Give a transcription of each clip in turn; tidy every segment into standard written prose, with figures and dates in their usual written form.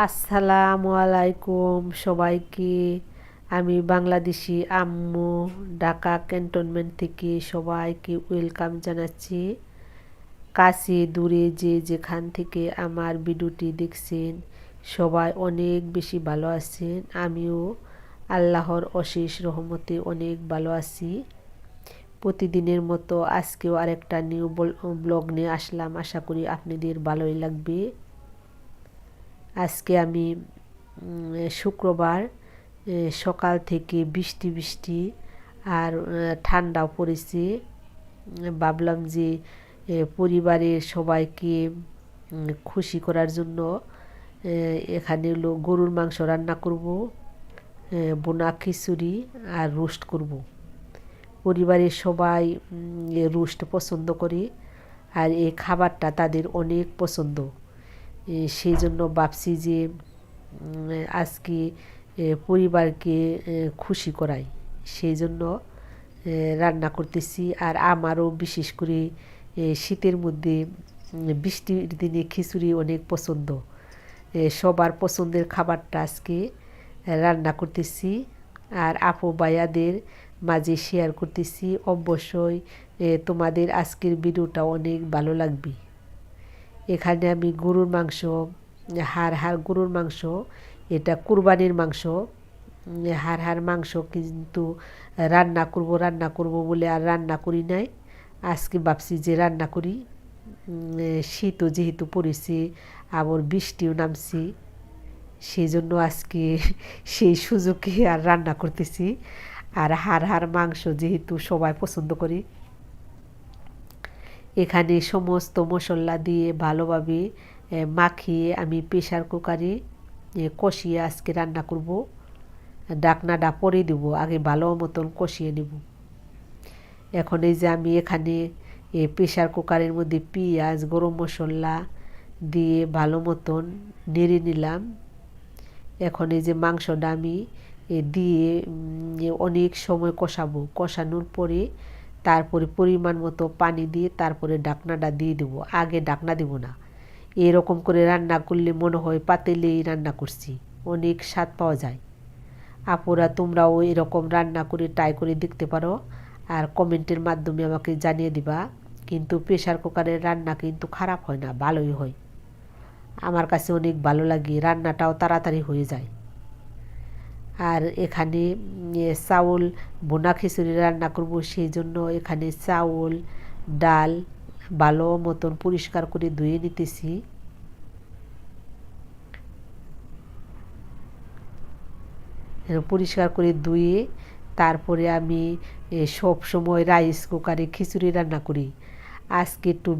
আসসালামু আলাইকুম সবাইকে। আমি বাংলাদেশি আম্মু ঢাকা ক্যান্টনমেন্ট থেকে সবাইকে ওয়েলকাম জানাচ্ছি। কাছে দূরে যে যেখান থেকে আমার ভিডিওটি দেখছেন সবাই অনেক বেশি ভালো আছেন। আমিও আল্লাহর অশেষ রহমতে অনেক ভালো আছি। প্রতিদিনের মতো আজকেও আরেকটা নিউ ব্লগ নিয়ে আসলাম। আশা করি আপনাদের ভালোই লাগবে। আজকে আমি শুক্রবার সকাল থেকে বৃষ্টি বৃষ্টি আর ঠান্ডাও পড়েছে। ভাবলাম যে পরিবারের সবাইকে খুশি করার জন্য এখানে হলো গরুর মাংস রান্না করব, ভুনা খিচুড়ি আর রোস্ট করব। পরিবারের সবাই রোস্ট পছন্দ করে আর এই খাবারটা তাদের অনেক পছন্দ। সেই জন্য ভাবছি যে আজকে পরিবারকে খুশি করাই, সেই জন্য রান্না করতেছি। আর আমারও বিশেষ করে শীতের মধ্যে বৃষ্টির দিনে খিচুড়ি অনেক পছন্দ। সবার পছন্দের খাবারটা আজকে রান্না করতেছি আর আপু ভাইয়াদের মাঝে শেয়ার করতেছি। অবশ্যই তোমাদের আজকের ভিডিওটা অনেক ভালো লাগবে। এখানে আমি গরুর মাংস, হাড় গরুর মাংস, এটা কুরবানির মাংস। হাড় মাংস কিন্তু রান্না করব বলে আর রান্না করি নাই। আজকে ভাবছি যে রান্না করি। শীতও যেহেতু পড়েছে আবার বৃষ্টিও নামছে, সেই জন্য আজকে সেই সুযোগে আর রান্না করতেছি। আর হাড় মাংস যেহেতু সবাই পছন্দ করি, এখানে সমস্ত মশলা দিয়ে ভালোভাবে মাখিয়ে আমি প্রেসার কুকারে কষিয়ে আজকে রান্না করব। ঢাকনাটা পরে দেব, আগে ভালো মতন কষিয়ে নেব। এখন এই যে আমি এখানে প্রেসার কুকারের মধ্যে পেঁয়াজ গরম মশলা দিয়ে ভালো মতন নেড়ে নিলাম। এখন এই যে মাংসটা আমি দিয়ে অনেক সময় কষাবো। কষানোর পরে তারপরে পরিমাণ মতো পানি দিয়ে তারপরে ঢাকনাটা দিয়ে দেবো। আগে ঢাকনা দেব না। এরকম করে রান্না করলে মনে হয় পাতিলেই রান্না করছি, অনেক স্বাদ পাওয়া যায়। আপুরা তোমরাও এরকম রান্না করে ট্রাই করে দেখতে পারো আর কমেন্টের মাধ্যমে আমাকে জানিয়ে দিবা। কিন্তু প্রেসার কুকারের রান্না কিন্তু খারাপ হয় না, ভালোই হয়। আমার কাছে অনেক ভালো লাগে, রান্নাটাও তাড়াতাড়ি হয়ে যায়। আর এখানে চাউল ভুনা খিচুড়ি রান্না করব, সেই জন্য এখানে চাউল ডাল ভালো মতন পরিষ্কার করে ধুয়ে নিতেছি। পরিষ্কার করে ধুয়ে তারপরে আমি সব সময় রাইস কুকারে খিচুড়ি রান্না করি। আজকে একটু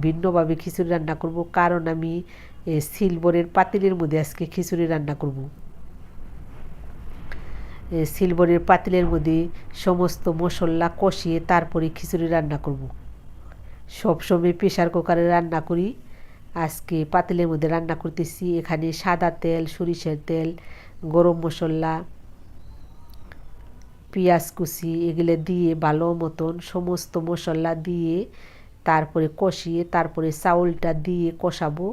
ভিন্নভাবে খিচুড়ি রান্না করব, কারণ আমি সিলভারের পাতিলের মধ্যে আজকে খিচুড়ি রান্না করব। সিলভারের পাতিলের মধ্যে সমস্ত মশলা কষিয়ে তারপরে খিচুড়ি রান্না করব। সবসময় প্রেসার কুকারে রান্না করি, আজকে পাতিলের মধ্যে রান্না করতেছি। এখানে সাদা তেল, সরিষার তেল, গরম মশলা, পেঁয়াজ কুচি এগুলো দিয়ে ভালো মতন সমস্ত মশলা দিয়ে তারপরে কষিয়ে তারপরে চাউলটা দিয়ে কষাবো।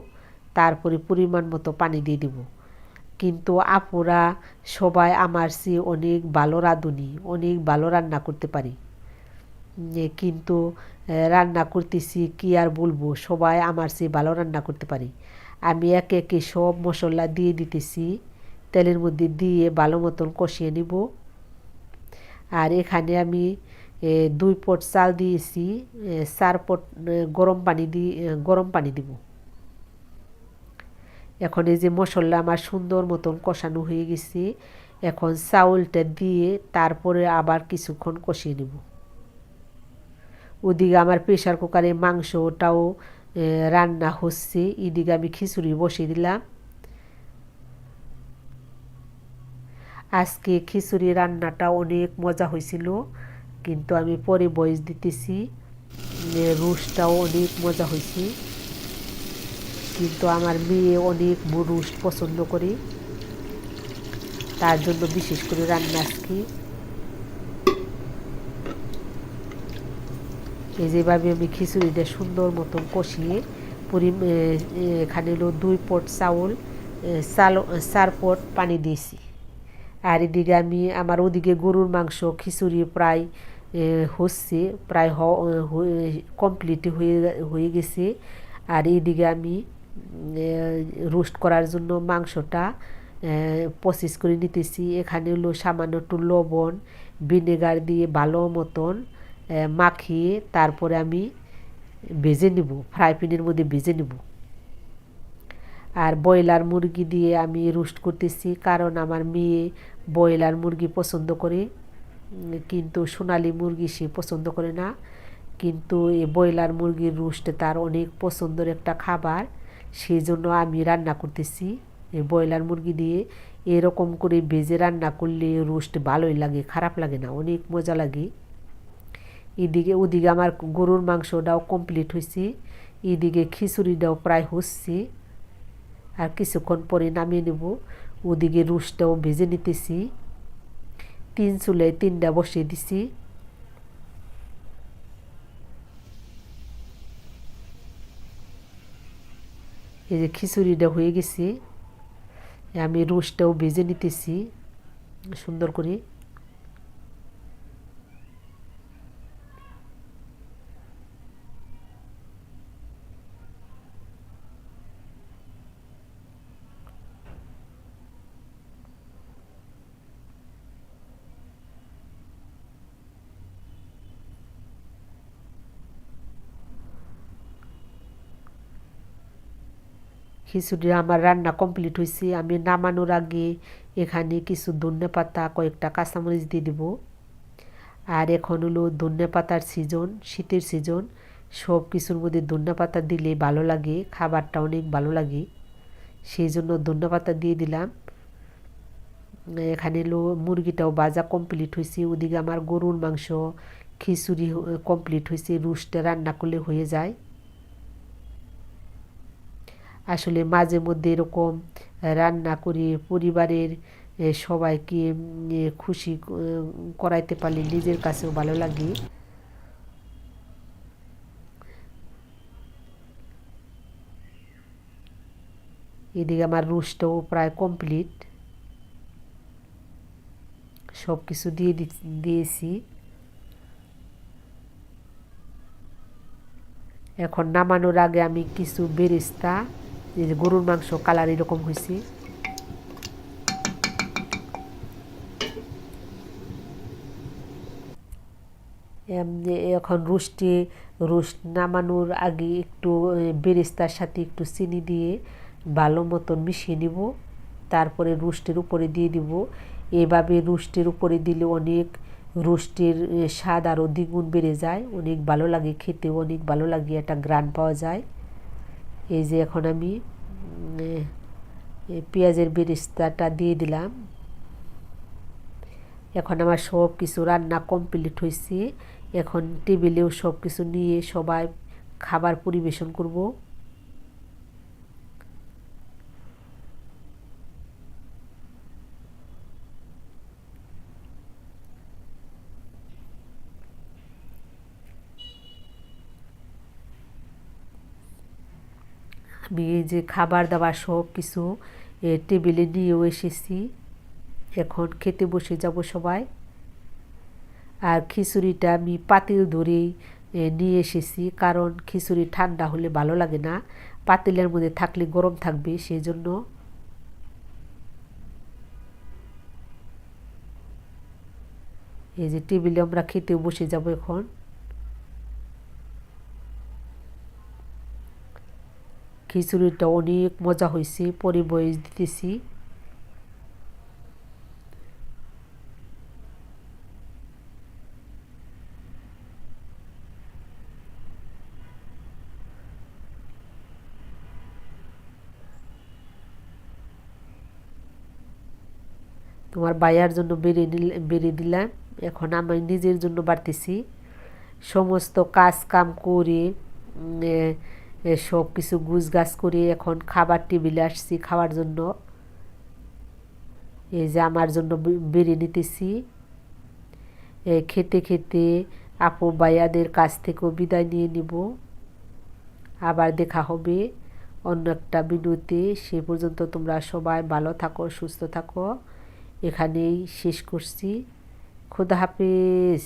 তারপরে পরিমাণ মতো পানি দিয়ে দেব। কিন্তু আপুরা সবাই আমার চেয়ে অনেক ভালো রাঁধুনি, অনেক ভালো রান্না করতে পারি। কিন্তু রান্না করতেছি কি আর বলবো, সবাই আমার চেয়ে ভালো রান্না করতে পারি। আমি একে একে সব মশলা দিয়ে দিতেছি, তেলের মধ্যে দিয়ে ভালো মতন কষিয়ে নিব। আর এখানে আমি 2 পট চাল দিয়েছি, 4 পট গরম পানি দিব। এখন এই যে মশলা আমার সুন্দর মতন কষানো হয়ে গেছে, এখন চাউলটা দিয়ে তারপরে আবার কিছুক্ষণ কষিয়ে নেব। ওদিকে আমার প্রেসার কুকারে মাংসটাও রান্না হচ্ছে, এদিকে আমি খিচুড়ি বসিয়ে দিলাম। আজকে খিচুড়ি রান্নাটা অনেক মজা হয়েছিল, কিন্তু আমি পরে ভয়েস দিতেছি। রোস্টটাও অনেক মজা হয়েছে, কিন্তু আমার মেয়ে অনেক রোস্ট পছন্দ করে, তার জন্য বিশেষ করে রান্না আজকে। এই যেভাবে আমি খিচুড়িটা সুন্দর মতন কষিয়ে এখানে হলো 2 পট চাউল, 4 পট পানি দিয়েছি। আর এদিকে আমি আমার ওদিকে গরুর মাংস খিচুড়ি প্রায় হচ্ছে, প্রায় কমপ্লিট হয়ে গেছে। আর এইদিকে আমি রোস্ট করার জন্য মাংসটা প্রসেস করে নিতেছি। এখানে হলো সামান্য একটু লবণ ভিনেগার দিয়ে ভালো মতন মাখিয়ে তারপরে আমি ভেজে নেব, ফ্রাই প্যানের মধ্যে ভেজে নেব। আর ব্রয়লার মুরগি দিয়ে আমি রোস্ট করতেছি, কারণ আমার মেয়ে ব্রয়লার মুরগি পছন্দ করে, কিন্তু সোনালি মুরগি সে পছন্দ করে না। কিন্তু এই ব্রয়লার মুরগির রোস্ট তার অনেক পছন্দের একটা খাবার, সেই জন্য আমি রান্না করতেছি এই ব্রয়লার মুরগি দিয়ে। এরকম করে ভেজে রান্না করলে রোস্ট ভালোই লাগে, খারাপ লাগে না, অনেক মজা লাগে। ওদিকে আমার গরুর মাংসটাও কমপ্লিট হয়েছে, এদিকে খিচুড়িটাও প্রায় হচ্ছে, আর কিছুক্ষণ পরে নামিয়ে নেব। ওদিকে রোস্টটাও ভেজে নিতেছি, 3 চুলায় 3টা বসিয়ে দিছি। এই যে খিচুড়িটা হয়ে গেছে, আমি রোস্টটাও ভেজে নিতেছি সুন্দর করে। খিচুড়ি আমার রান্না কমপ্লিট হয়েছে। আমি নামানোর আগে এখানে কিছু ধনেপাতা, কয়েকটা কাঁচামরিচ দিয়ে দেব। আর এখন হলো ধনেপাতার সিজন, শীতের সিজন, সব কিছুর মধ্যে ধনেপাতা দিলে ভালো লাগে, খাবারটা অনেক ভালো লাগে, সেই জন্য ধনেপাতা দিয়ে দিলাম। এখানে হলো মুরগিটাও ভাজা কমপ্লিট হয়েছে, ওদিকে আমার গরুর মাংস খিচুড়ি কমপ্লিট হয়েছে। রোস্টে রান্না করলে হয়ে যায়। আসলে মাঝে মধ্যে এরকম রান্না করে পরিবারের সবাইকে খুশি করাইতে পারলে নিজের কাছেও ভালো লাগে। এদিকে আমার রোস্টটাও প্রায় কমপ্লিট, সব কিছু দিয়েছি। এখন নামানোর আগে আমি কিছু বেরেস্তা, এই যে গরুর মাংস কালার এরকম হয়েছে, এখন রোস্ট নামানোর আগে একটু বেরেস্তার সাথে একটু চিনি দিয়ে ভালো মতন মিশিয়ে নিব, তারপরে রোস্টের উপরে দিয়ে দিব। এভাবে রোস্টের উপরে দিলে অনেক রোস্টের স্বাদ আরও দ্বিগুণ বেড়ে যায়, অনেক ভালো লাগে খেতেও, অনেক ভালো লাগে, একটা ঘ্রাণ পাওয়া যায়। এই যে এখন আমি পেঁয়াজের বেরেস্তাটা দিয়ে দিলাম। এখন আমার সব কিছু রান্না কমপ্লিট হয়েছে। এখন টেবিলেও সব কিছু নিয়ে সবাই খাবার পরিবেশন করব। আমি এই যে খাবার দাবার সব কিছু টেবিলে নিয়েও এসেছি, এখন খেতে বসে যাব সবাই। আর খিচুড়িটা আমি পাতিল ধরেই নিয়ে এসেছি, কারণ খিচুড়ি ঠান্ডা হলে ভালো লাগে না, পাতিলের মধ্যে থাকলে গরম থাকবে, সেই জন্য। এই যে টেবিলে আমরা খেতেও বসে যাব এখন। খিচুড়িটা অনেক মজা হয়েছে, পরে বয়স দিতেছি। তোমার ভাইয়ার জন্য বেড়ে দিলাম, এখন আমি নিজের জন্য বাড়তেছি। সমস্ত কাজ কাম করে সব কিছু গুছগাছ করে এখন খাবার টেবিলে আসছি খাওয়ার জন্য। এই যে আমার জন্য বেড়ে নিতেছি। খেতে খেতে আপু ভাইয়াদের কাছ থেকেও বিদায় নিয়ে নিব। আবার দেখা হবে অন্য একটা ভিডিওতে। সে পর্যন্ত তোমরা সবাই ভালো থাকো, সুস্থ থাকো। এখানেই শেষ করছি। খোদা হাফেজ।